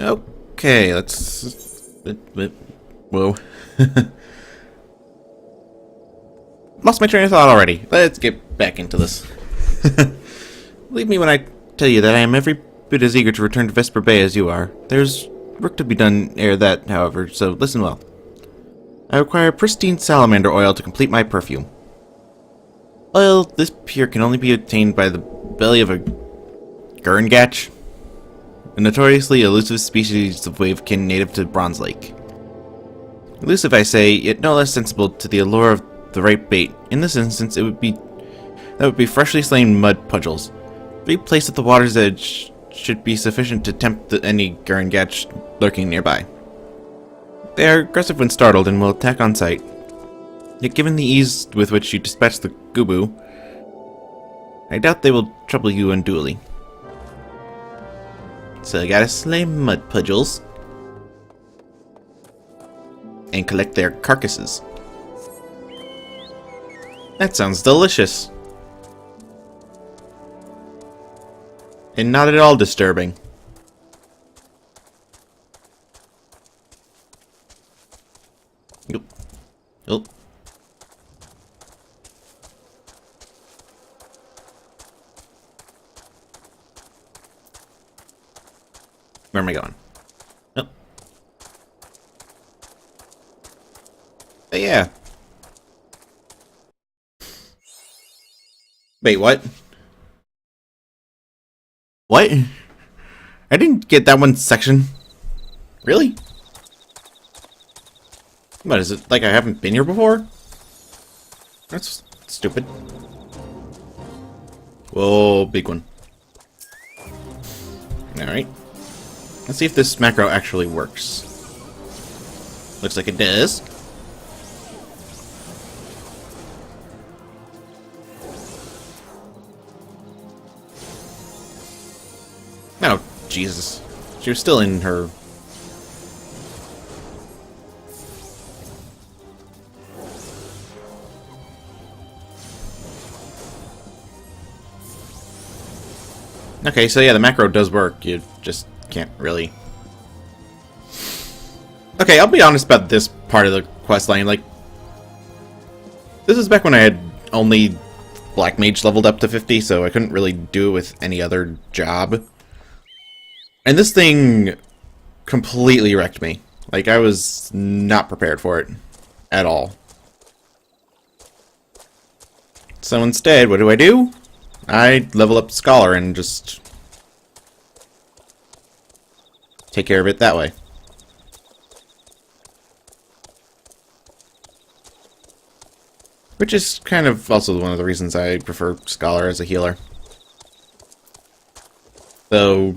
Okay, let's... Whoa. Lost my train of thought already. Let's get back into this. Believe me when I tell you that I am every bit as eager to return to Vesper Bay as you are. There's work to be done ere that, however, so listen well. I require pristine salamander oil to complete my perfume. Oil this pure can only be obtained by the belly of a gurngatch, a notoriously elusive species of wavekin native to Bronze Lake. Elusive, I say, yet no less sensible to the allure of the right bait. In this instance, that would be freshly slain mud pudgels. Be placed at the water's edge should be sufficient to tempt any gurngatch lurking nearby. They are aggressive when startled and will attack on sight. Yet given the ease with which you dispatch the gubu, I doubt they will trouble you unduly. So I gotta slay mud pudgels and collect their carcasses. That sounds delicious. And not at all disturbing. Yep. Oh. Where am I going? Oh. But yeah. Wait, what? What? I didn't get that one section. Really? What, is it like I haven't been here before? That's stupid. Whoa, big one. Alright. Let's see if this macro actually works. Looks like it does. Oh, Jesus. She was still in her... Okay, so yeah, the macro does work. You just can't really... Okay, I'll be honest about this part of the quest line. Like, this is back when I had only Black Mage leveled up to 50, so I couldn't really do it with any other job. And this thing completely wrecked me. Like, I was not prepared for it at all. So instead, what do? I level up Scholar and just take care of it that way. Which is kind of also one of the reasons I prefer Scholar as a healer. Though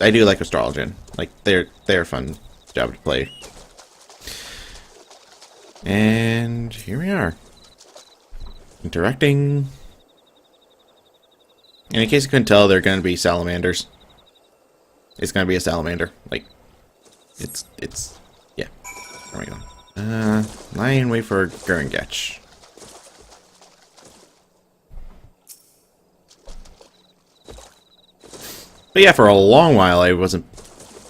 I do like Astrologian. Like, they're a fun job to play. And here we are. Interacting. And in case you couldn't tell, they're going to be salamanders. It's going to be a salamander. Like, it's, yeah. There we go. Lie in wait for Gurengach. But yeah, for a long while I wasn't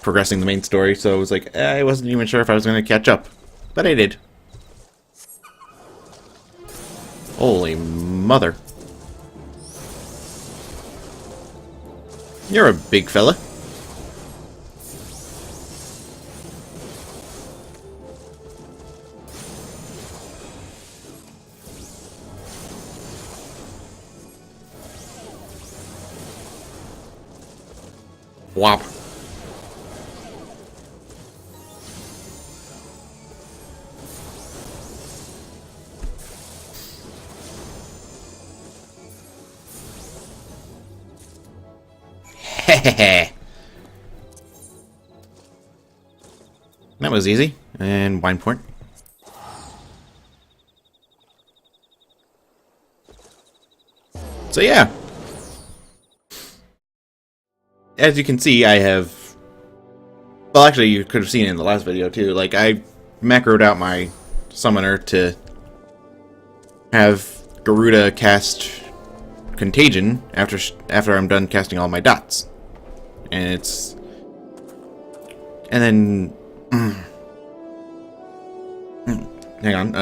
progressing the main story, so I was like, I wasn't even sure if I was going to catch up. But I did. Holy mother. You're a big fella. Whop. Hehehe. That was easy. And wine port. So yeah. As you can see, I have... Well, actually, you could have seen it in the last video, too. Like, I macroed out my summoner to have Garuda cast Contagion after I'm done casting all my dots. And it's And then... hang on.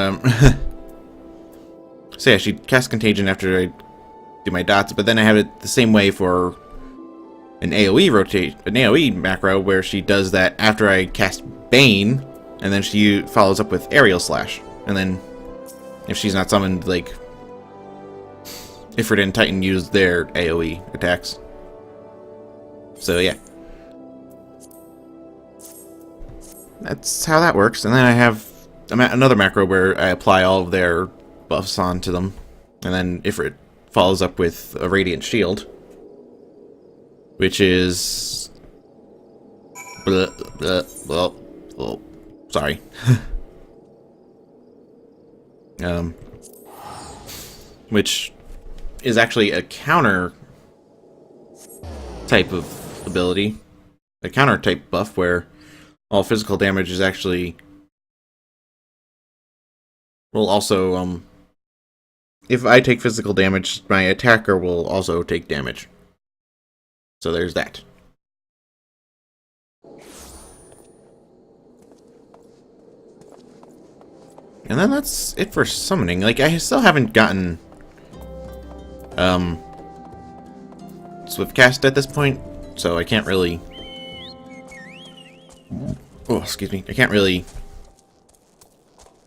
So yeah, she casts Contagion after I do my dots, but then I have it the same way for an AoE macro, where she does that after I cast Bane, and then she follows up with Aerial Slash. And then, if she's not summoned, like, Ifrit and Titan use their AoE attacks. So yeah. That's how that works. And then I have another macro where I apply all of their buffs onto them. And then Ifrit follows up with a Radiant Shield, which is... sorry. Which is actually a counter type of ability. A counter type buff where all physical damage is actually... will also, if I take physical damage, my attacker will also take damage. So there's that. And then that's it for summoning. Like, I still haven't gotten Swift Cast at this point, so I can't really... oh, excuse me. I can't really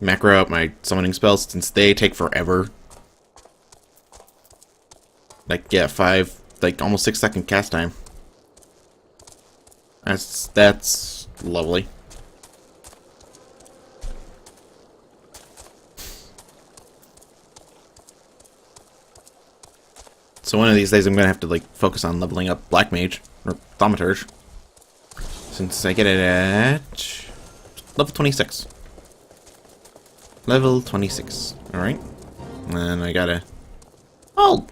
macro out my summoning spells since they take forever. Like, yeah, almost 6 second cast time. That's lovely. So one of these days I'm gonna have to, like, focus on leveling up Black Mage or Thaumaturge, since I get it at level 26. Level 26. All right, and I gotta... oh.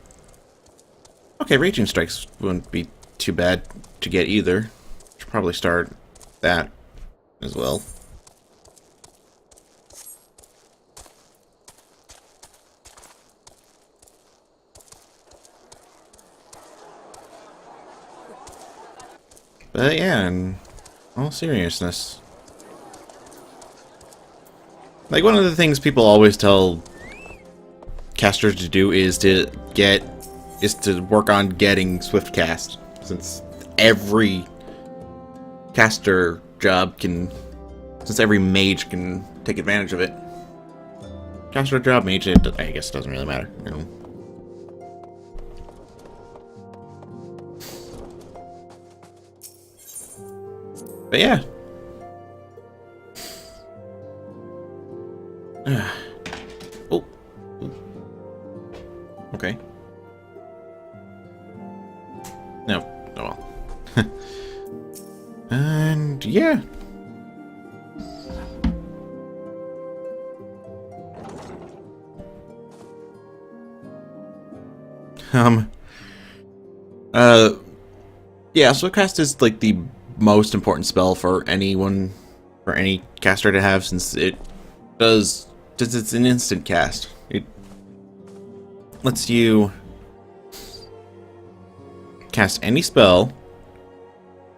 Okay, Raging Strikes wouldn't be too bad to get either. Should probably start that as well. But yeah, in all seriousness, like, one of the things people always tell casters to do is to work on getting Swift Cast, since every caster job can, since every mage can take advantage of it. Caster job, mage, I guess it doesn't really matter, you know. But yeah. Oh. Okay. No. Oh well. And yeah. Yeah, Swiftcast is, like, the most important spell for anyone, for any caster to have, since it's an instant cast. It lets you cast any spell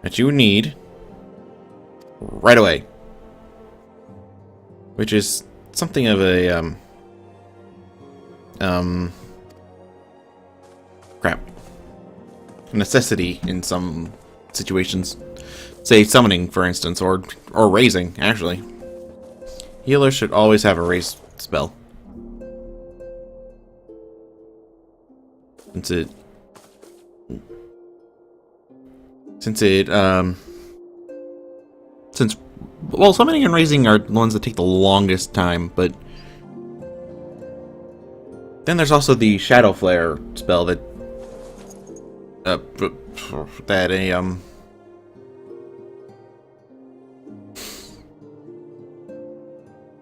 that you need right away, which is something of a necessity in some situations. Say summoning, for instance, or raising, actually. Healers should always have a raise spell, since well, summoning and raising are the ones that take the longest time, but then there's also the Shadow Flare spell that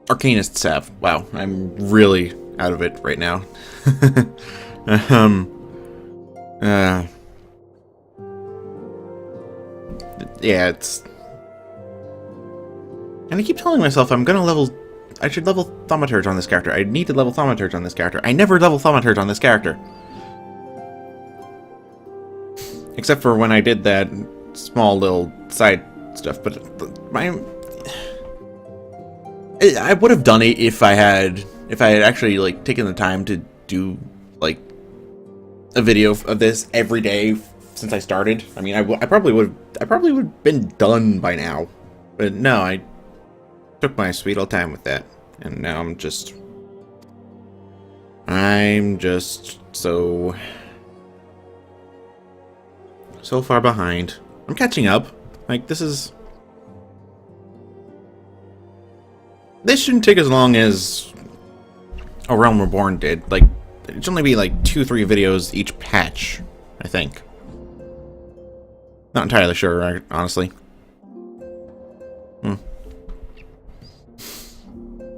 Arcanists have. Wow, I'm really out of it right now. Yeah, it's... and I keep telling myself I should level Thaumaturge on this character. I need to level Thaumaturge on this character. I never level Thaumaturge on this character. Except for when I did that small little side stuff, but I would have done it if I had actually like taken the time to do like a video of this every day since I started. I mean, I probably would have been done by now, but no, I took my sweet old time with that, and now I'm just so far behind. I'm catching up. Like, this shouldn't take as long as A Realm Reborn did. Like, it should only be like 2-3 videos each patch, I think. Not entirely sure, honestly. Who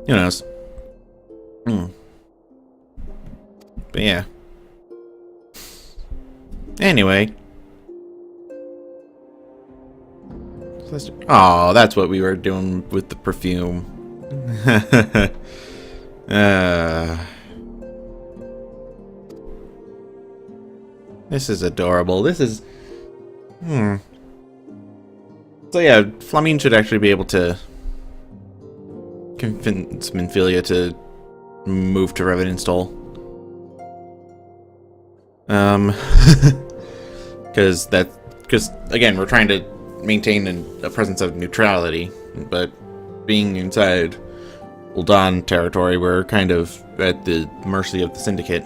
knows? But yeah. Anyway. Oh, that's what we were doing with the perfume. This is adorable. This is... So yeah, Flamine should actually be able to convince Minfilia to move to Revenantstall. Because again, we're trying to maintain a presence of neutrality, but being inside Ul'Dan territory, we're kind of at the mercy of the Syndicate.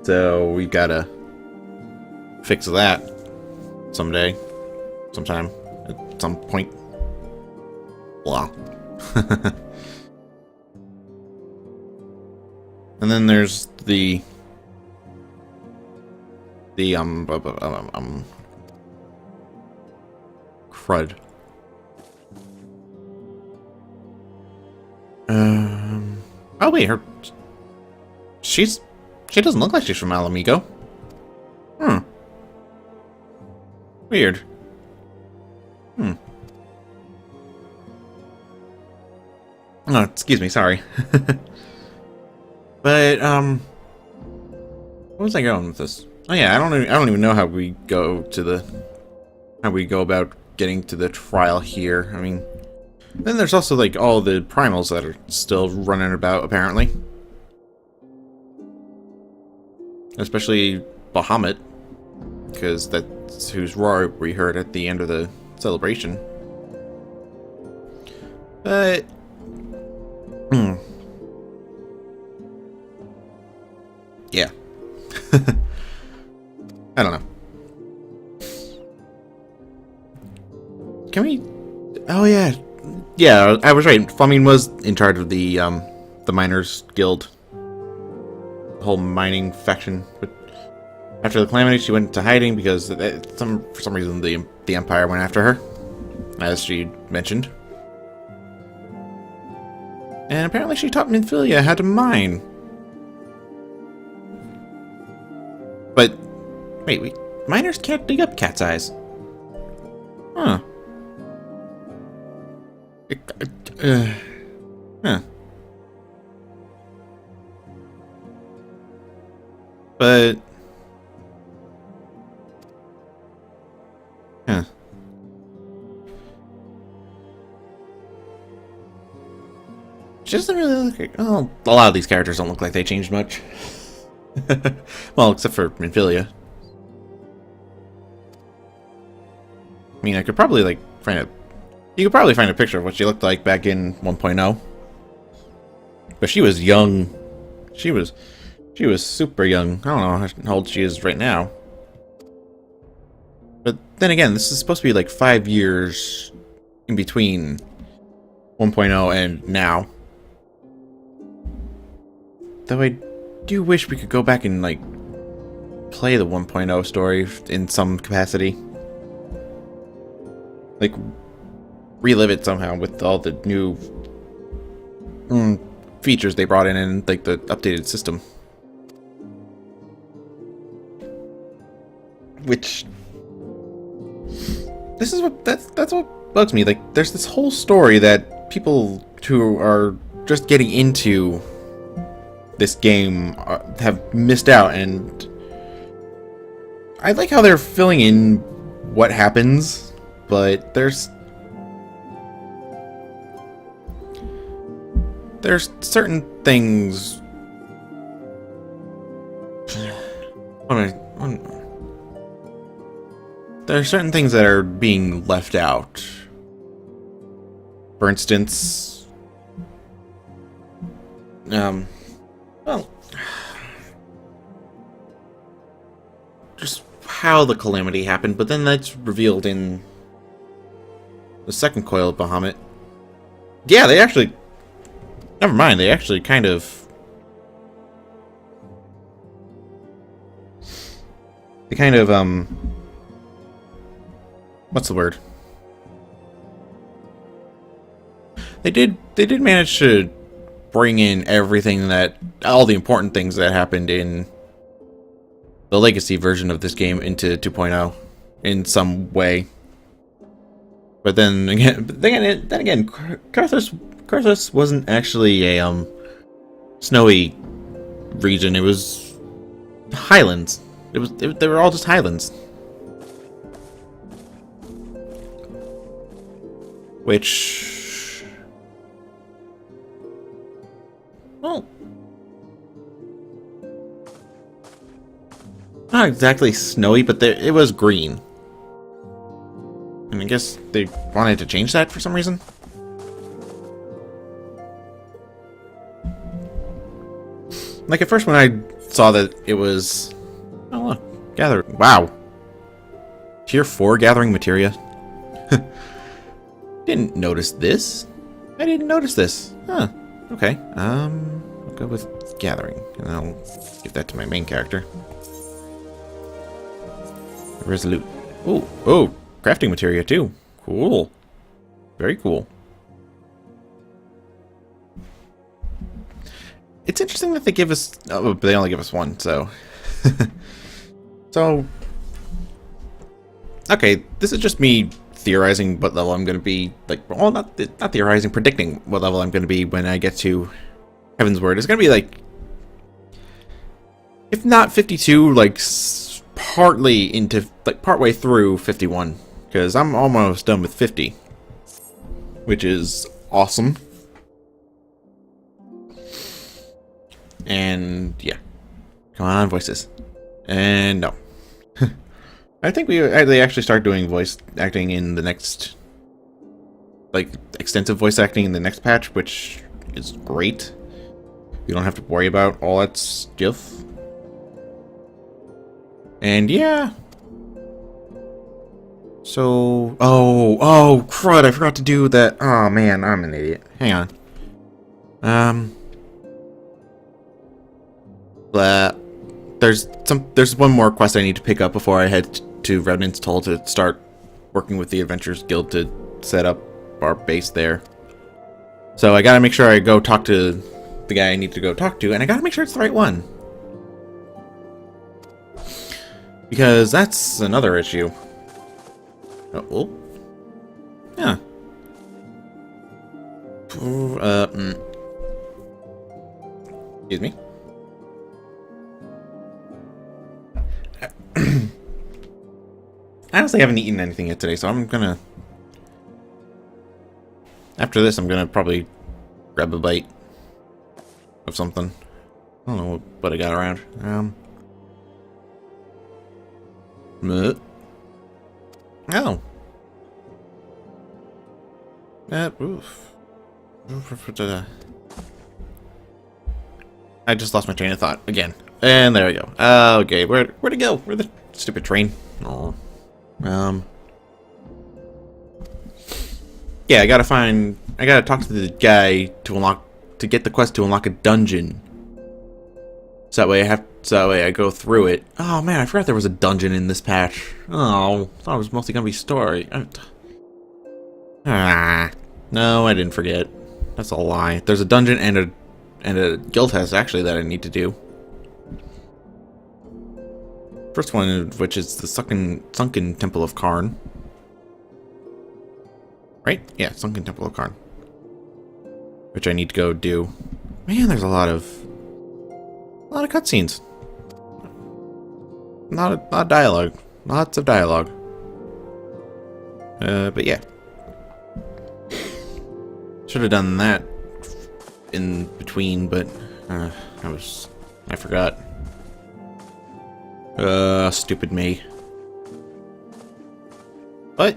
So we've got to fix that sometime, at some point. Blah. And then there's the crud. Oh wait, she doesn't look like she's from Alamigo. Weird. Oh, excuse me, sorry. But where was I going with this? Oh yeah, I don't even know how we go about getting to the trial here. I mean, then there's also like all the primals that are still running about, apparently. Especially Bahamut, because that's whose roar we heard at the end of the celebration. But yeah. I don't know. Can we? Oh yeah, yeah. I was right. Flamine was in charge of the miners guild, the whole mining faction. But after the calamity, she went into hiding because for some reason the Empire went after her, as she mentioned. And apparently, she taught Minfilia how to mine. But wait, miners can't dig up cat's eyes. Huh. Huh. But huh. She doesn't really look like... Oh, a lot of these characters don't look like they changed much. Well, except for Minfilia. I mean, I could probably, like, you could probably find a picture of what she looked like back in 1.0. But she was young. She was super young. I don't know how old she is right now. But then again, this is supposed to be, like, 5 years in between 1.0 and now. Though I do wish we could go back and, like, play the 1.0 story in some capacity. Like, relive it somehow with all the new features they brought in like, the updated system. Which... This is what... That's what bugs me. Like, there's this whole story that people who are just getting into this game have missed out, and I like how they're filling in what happens but there's certain things. There are certain things that are being left out. For instance, well, just how the calamity happened, but then that's revealed in the second coil of Bahamut. Yeah, they actually... Never mind, they actually kind of... They kind of, what's the word? They did manage to bring in everything all the important things that happened in the legacy version of this game into 2.0 in some way. But then again, Karthus wasn't actually a snowy region. It was highlands. They were all just highlands. Which, well, not exactly snowy, but it was green. And I guess they wanted to change that for some reason. Like at first when I saw that it was... Oh look, gather... Wow. Tier 4 gathering materia. Didn't notice this. I didn't notice this. Huh. Okay. I'll go with gathering. And I'll give that to my main character. Resolute. Oh, crafting materia too. Cool. Very cool. It's interesting that they give us... Oh, but they only give us one, so... So... Okay, this is just me theorizing what level I'm going to be. Like, well, not theorizing, predicting what level I'm going to be when I get to Heaven's Word. It's going to be like... If not 52, like... partly into... Like, partway through 51. Because I'm almost done with 50. Which is awesome. And yeah, come on, voices. And no, I think they actually start doing voice acting in the next, like, extensive voice acting in the next patch, which is great. You don't have to worry about all that stuff. And yeah. So, oh, crud! I forgot to do that. Oh man, I'm an idiot. Hang on. But there's one more quest I need to pick up before I head to Revenant's Toll to start working with the Adventurers Guild to set up our base there. So I gotta make sure I go talk to the guy I need to go talk to, and I gotta make sure it's the right one. Because that's another issue. Oh. Yeah. Excuse me. I honestly haven't eaten anything yet today, so I'm gonna... After this, I'm gonna probably grab a bite of something. I don't know what I got around. Oh. Oof. I just lost my train of thought again. And there we go. Okay, where'd it go? Where'd the stupid train? Oh. Yeah, I gotta talk to the guy to get the quest to unlock a dungeon. So that way I go through it. Oh man, I forgot there was a dungeon in this patch. Oh, I thought it was mostly gonna be story. No, I didn't forget. That's a lie. There's a dungeon and a guild test actually that I need to do. First one, which is the sunken Temple of Karn. Right? Yeah, sunken Temple of Karn. Which I need to go do. Man, there's a lot of cutscenes. Not a lot of dialogue. Lots of dialogue. But yeah. Should have done that in between, but I forgot. Stupid me. But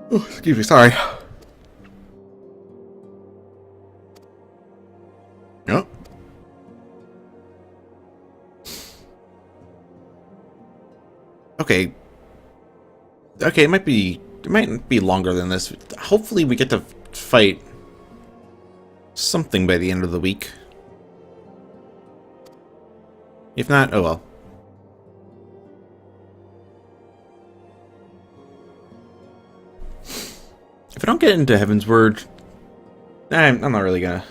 oh, excuse me, sorry. Oh. Okay. Okay, it might be longer than this. Hopefully we get to fight something by the end of the week. If not, oh well. If I don't get into Heaven's Word, I'm not really gonna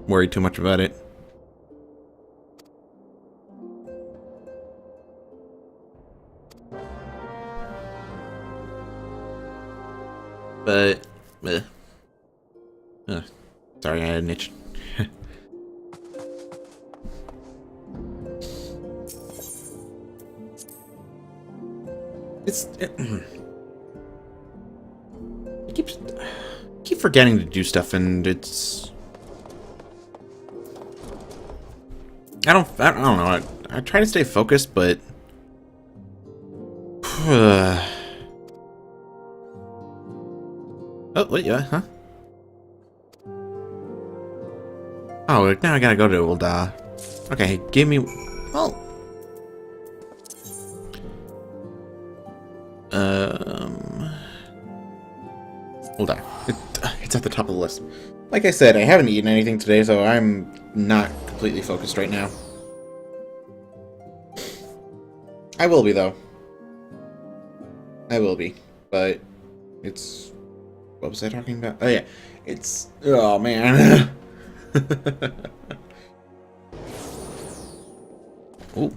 worry too much about it. But, sorry, I had an itch. I keep forgetting to do stuff, and it's. I don't know. I try to stay focused, but. Oh, wait, yeah, huh? Oh, now I gotta go to old, okay, give me... Well... Hold on. It's at the top of the list. Like I said, I haven't eaten anything today, so I'm not completely focused right now. I will be, though. I will be. But... It's... What was I talking about? Oh, yeah. It's... Oh, man. Ooh.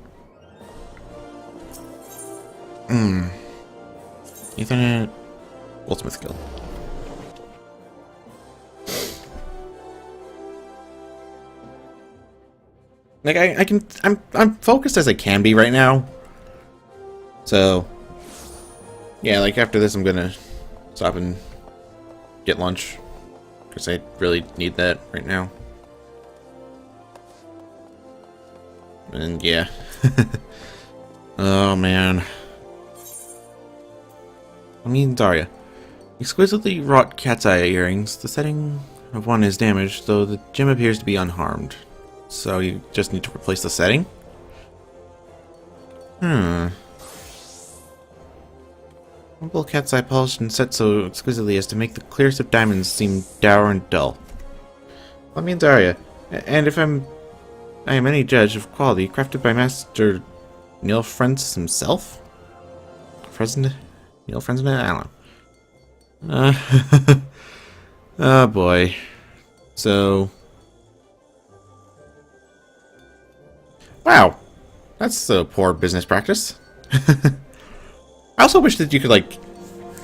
Ethernet... Goldsmith skill. Like, I'm focused as I can be right now. So... Yeah, like, after this I'm gonna stop and get lunch, because I really need that right now. And yeah. Oh man. I mean, Daria. Exquisitely wrought cat's eye earrings. The setting of one is damaged, though the gem appears to be unharmed. So you just need to replace the setting? Marble cat's eye polished and set so exquisitely as to make the clearest of diamonds seem dour and dull. Well, I mean, Daria. And if I am any judge of quality, crafted by Master Neil Frenz himself? Neil Frenz? I don't know. Oh boy. So... Wow. That's a poor business practice. I also wish that you could, like,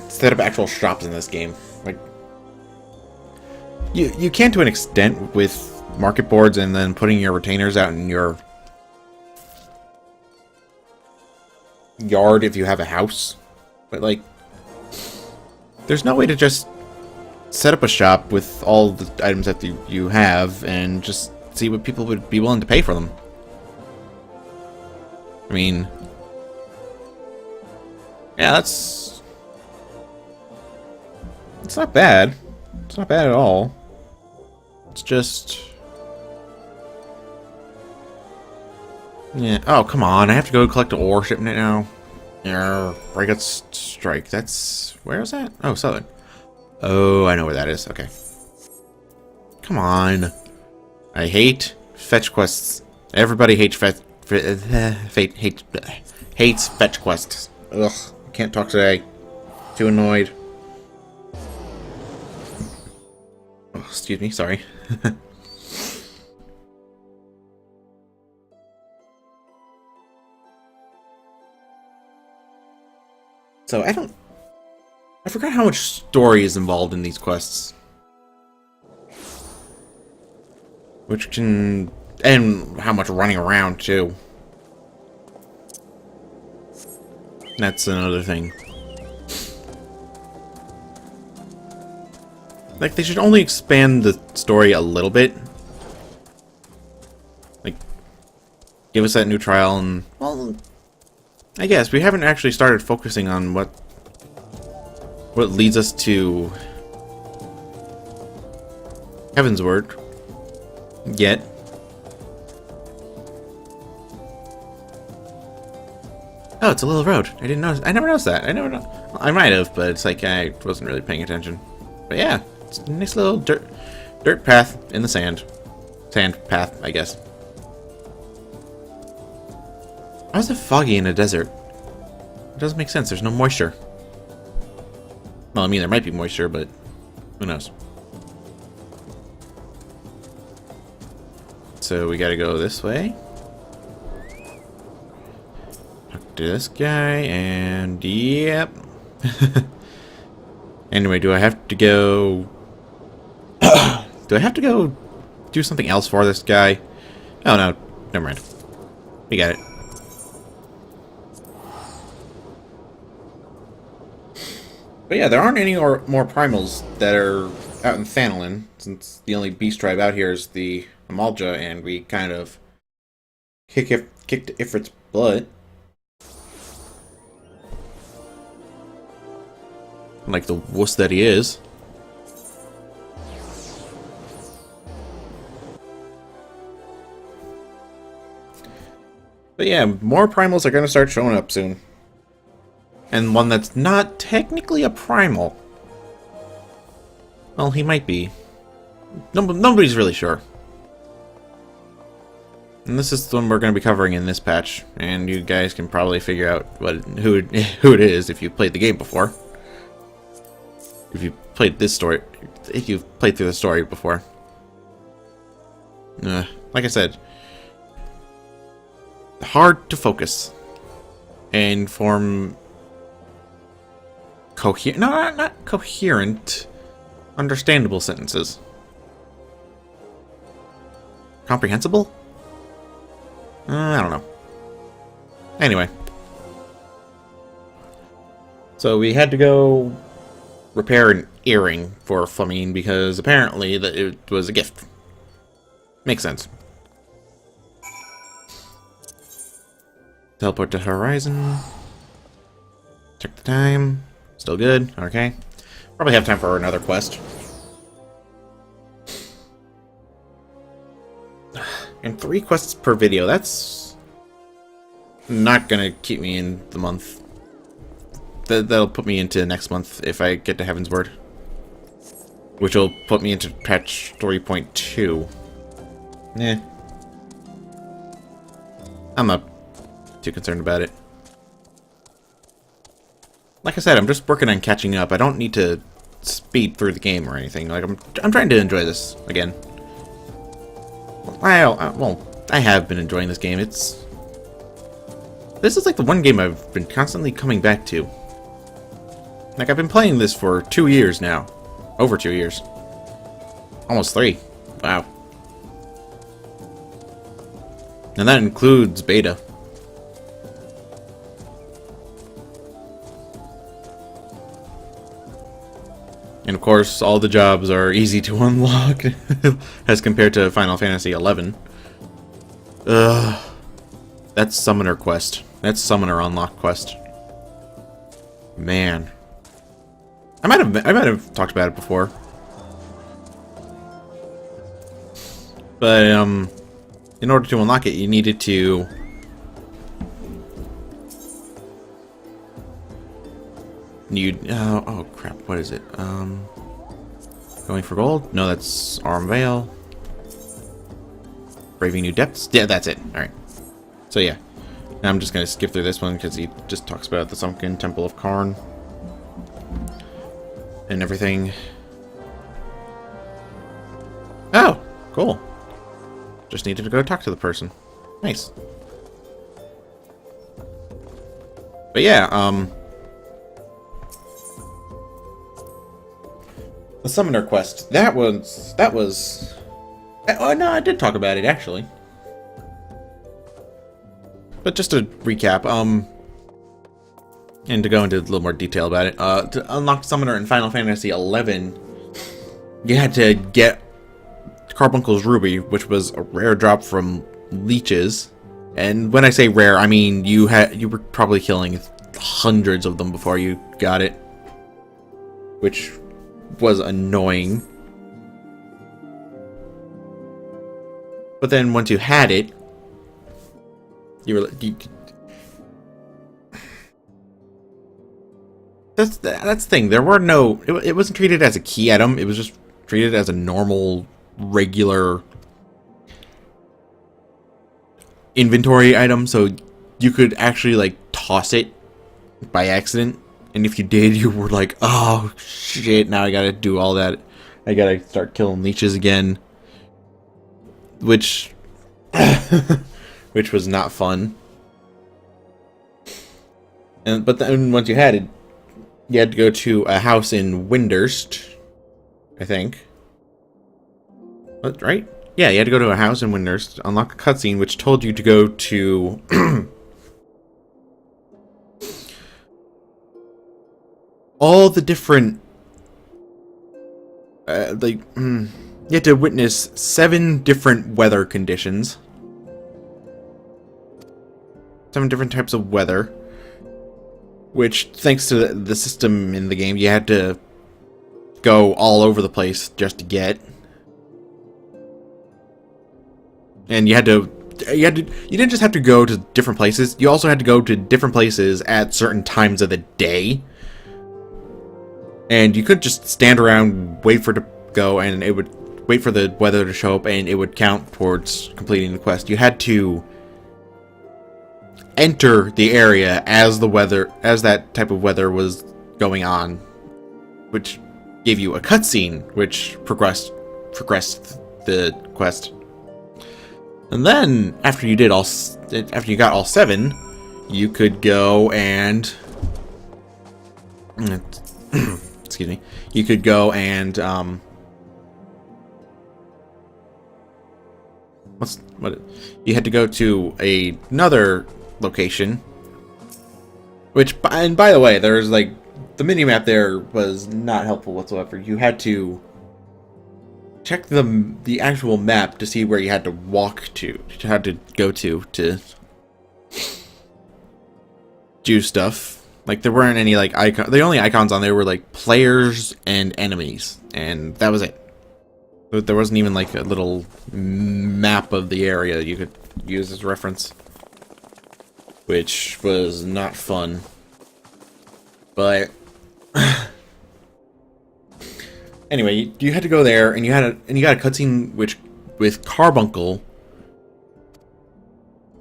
set up actual shops in this game. Like, you can to an extent with market boards and then putting your retainers out in your yard if you have a house. But, like, there's no way to just set up a shop with all the items that you have and just see what people would be willing to pay for them. I mean... Yeah, it's not bad. It's not bad at all. It's just... Yeah. Oh, come on. I have to go collect the ore shipment now. Yeah, Breakout Strike. That's... Where is that? Oh, Southern. Oh, I know where that is. Okay. Come on. I hate fetch quests. Everybody hates hates fetch quests. Ugh. Can't talk today. Too annoyed. Oh, excuse me, sorry. So I forgot how much story is involved in these quests. Which can And how much running around, too. That's another thing. Like, they should only expand the story a little bit. Like, give us that new trial and, well, I guess we haven't actually started focusing on what leads us to Heaven's Word yet. Oh, it's a little road. I didn't notice. I never noticed that. I might have, but it's like I wasn't really paying attention. But yeah, it's a nice little dirt path in the sand. Sand path, I guess. Why is it foggy in a desert? It doesn't make sense. There's no moisture. Well, I mean, there might be moisture, but who knows? So we gotta go this way. Talk to this guy, and yep. Anyway, do I have to go... do I have to go do something else for this guy? Oh, no. Never mind. We got it. But yeah, there aren't any more primals that are out in Thanolin, since the only beast tribe out here is the Amalja, and we kind of kicked Ifrit's butt. Like the wuss that he is. But yeah, more primals are going to start showing up soon. And one that's not technically a primal. Well, he might be. Nobody's really sure. And this is the one we're going to be covering in this patch. And you guys can probably figure out who it is if you've played the game before. If you've played this story. If you've played through the story before. Like I said. Hard to focus. And form... not coherent, understandable sentences. Comprehensible? I don't know. Anyway. So we had to go repair an earring for Flamine because apparently it was a gift. Makes sense. Teleport to Horizon. Check the time. Still good. Okay. Probably have time for another quest. And 3 quests per video. That's not gonna keep me in the month. That'll put me into next month if I get to Heaven's Word. Which will put me into patch 3.2. Eh. I'm not too concerned about it. Like I said, I'm just working on catching up. I don't need to speed through the game or anything. Like I'm trying to enjoy this again. I have been enjoying this game. This is like the one game I've been constantly coming back to. Like I've been playing this for 2 years now. Over 2 years. Almost 3. Wow. And that includes beta. And of course, all the jobs are easy to unlock as compared to Final Fantasy XI. That's Summoner Quest. That's Summoner Unlock Quest. Man. I might have talked about it before. But in order to unlock it, you needed to oh crap, what is it? Going for gold? No, that's Arm Veil. Braving New Depths? Yeah, that's it. Alright. So yeah. Now I'm just gonna skip through this one because he just talks about the Sunken Temple of Karn. And everything. Oh! Cool. Just needed to go talk to the person. Nice. But yeah, the Summoner Quest. That was... Oh, no, I did talk about it, actually. But just to recap, and to go into a little more detail about it, to unlock Summoner in Final Fantasy XI, you had to get Carbuncle's Ruby, which was a rare drop from leeches. And when I say rare, I mean you were probably killing hundreds of them before you got it, which was annoying. But then once you had it, that's the thing. There were no. It wasn't treated as a key item. It was just treated as a normal, regular inventory item. So you could actually like toss it by accident, and if you did, you were like, "Oh shit! Now I gotta do all that. I gotta start killing leeches again," which was not fun. But then once you had it, you had to go to a house in Windurst, I think. What, right? Yeah, you had to go to a house in Windurst, unlock a cutscene which told you to go to all the different you had to witness 7 different weather conditions. 7 different types of weather, which, thanks to the system in the game, you had to go all over the place just to get. And you didn't just have to go to different places, you also had to go to different places at certain times of the day. And you couldn't just stand around, wait for it to go, and it would wait for the weather to show up, and it would count towards completing the quest. You had to enter the area as that type of weather was going on, which gave you a cutscene, which progressed the quest. And then after you got all 7, you could go and excuse me. You could go and you had to go to another location, which, and by the way, there's like the minimap there was not helpful whatsoever. You had to check the actual map to see where you had to go to do stuff. Like, there weren't any like icon. The only icons on there were like players and enemies, and that was it. There wasn't even like a little map of the area you could use as reference, which was not fun. But anyway, you had to go there, and you got a cutscene with Carbuncle,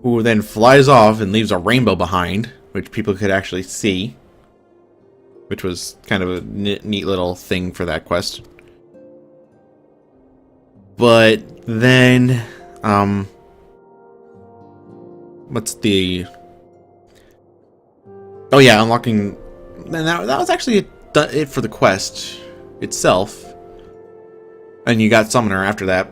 who then flies off and leaves a rainbow behind, which people could actually see, which was kind of a neat little thing for that quest. But then, oh yeah, unlocking. And that was actually it for the quest itself. And you got Summoner after that.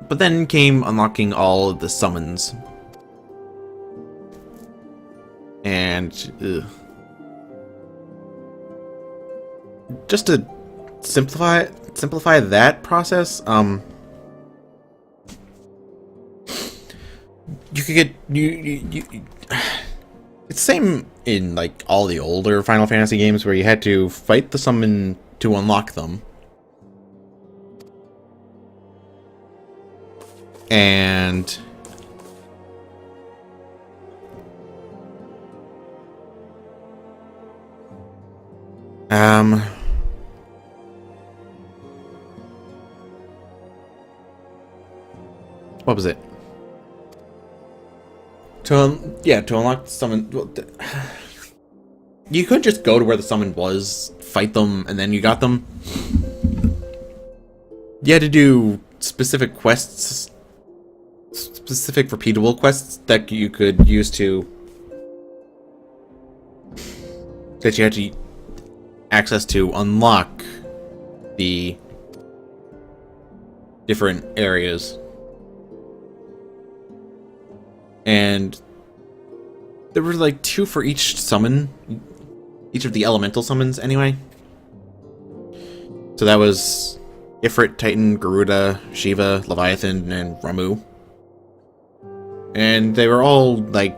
But then came unlocking all of the summons. And just to simplify that process, you could get it's the same in like all the older Final Fantasy games where you had to fight the summon to unlock them. And what was it? To unlock the summon, you could just go to where the summon was, fight them, and then you got them. You had to do specific quests, specific repeatable quests that you could use that you had to access to unlock the different areas. And there were like 2 for each summon. Each of the elemental summons, anyway. So that was Ifrit, Titan, Garuda, Shiva, Leviathan, and Ramu. And they were all like...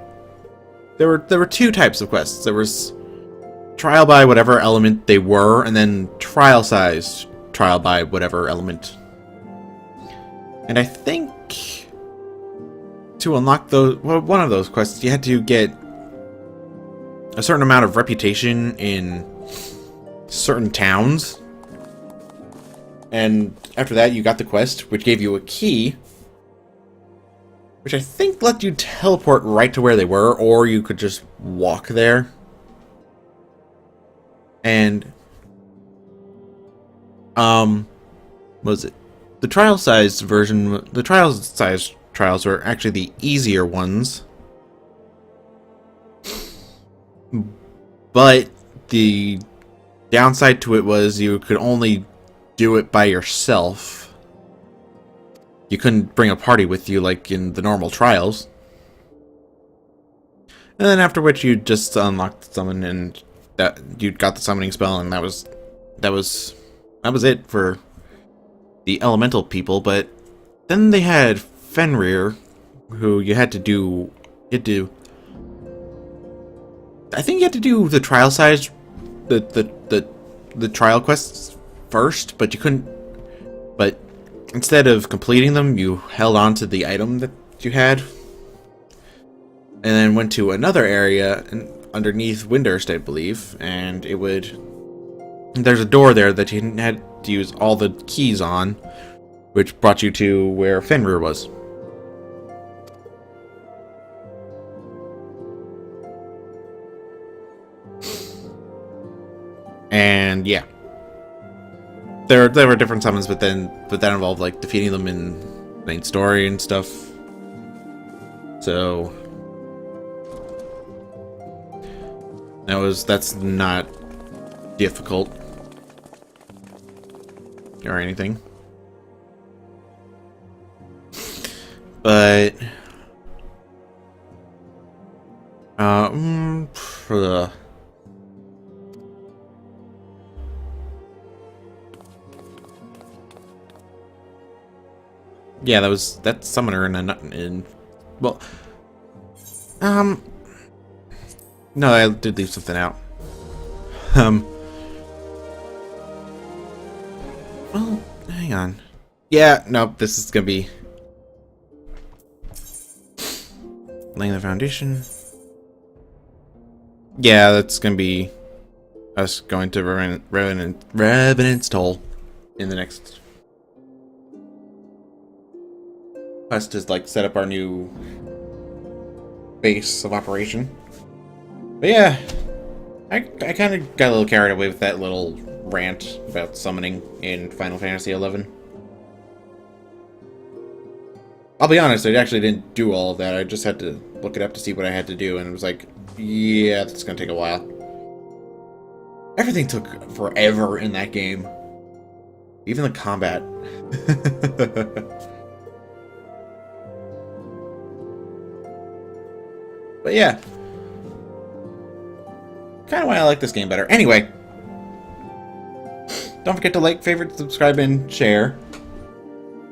There were 2 types of quests. There was trial by whatever element they were, and then trial-sized trial by whatever element. And I think to unlock those, well, one of those quests, you had to get a certain amount of reputation in certain towns. And after that, you got the quest, which gave you a key, which I think let you teleport right to where they were, or you could just walk there. And what was it? The trial-sized version, the trial-sized trials were actually the easier ones. But the downside to it was you could only do it by yourself. You couldn't bring a party with you like in the normal trials. And then after which you just unlocked the summon, and that you got the summoning spell, and that was it for the elemental people. But then they had Fenrir, who you had to do. I think you had to do the trial size, the trial quests first, but you couldn't. But instead of completing them, you held on to the item that you had, and then went to another area underneath Windurst, I believe, and it would. There's a door there that you had to use all the keys on, which brought you to where Fenrir was. And yeah, there were different summons, but that involved like defeating them in main story and stuff. So that's not difficult or anything, but for the yeah, that summoner in well, no, I did leave something out. Well, hang on. Yeah, no, this is gonna be laying the foundation. Yeah, that's gonna be us going to Revenant's Toll in the next quest, is like set up our new base of operation. But yeah, I kind of got a little carried away with that little rant about summoning in Final Fantasy XI. I'll be honest, I actually didn't do all of that. I just had to look it up to see what I had to do, and it was like, yeah, that's gonna take a while. Everything took forever in that game. Even the combat. But yeah. Kind of why I like this game better. Anyway. Don't forget to like, favorite, subscribe, and share.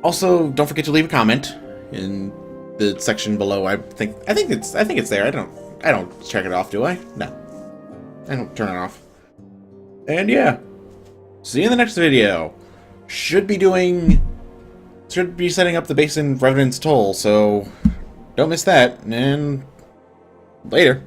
Also, don't forget to leave a comment in the section below. I think it's there. I don't check it off, do I? No. I don't turn it off. And yeah. See you in the next video. Should be setting up the base in Revenant's Toll, so don't miss that. And later.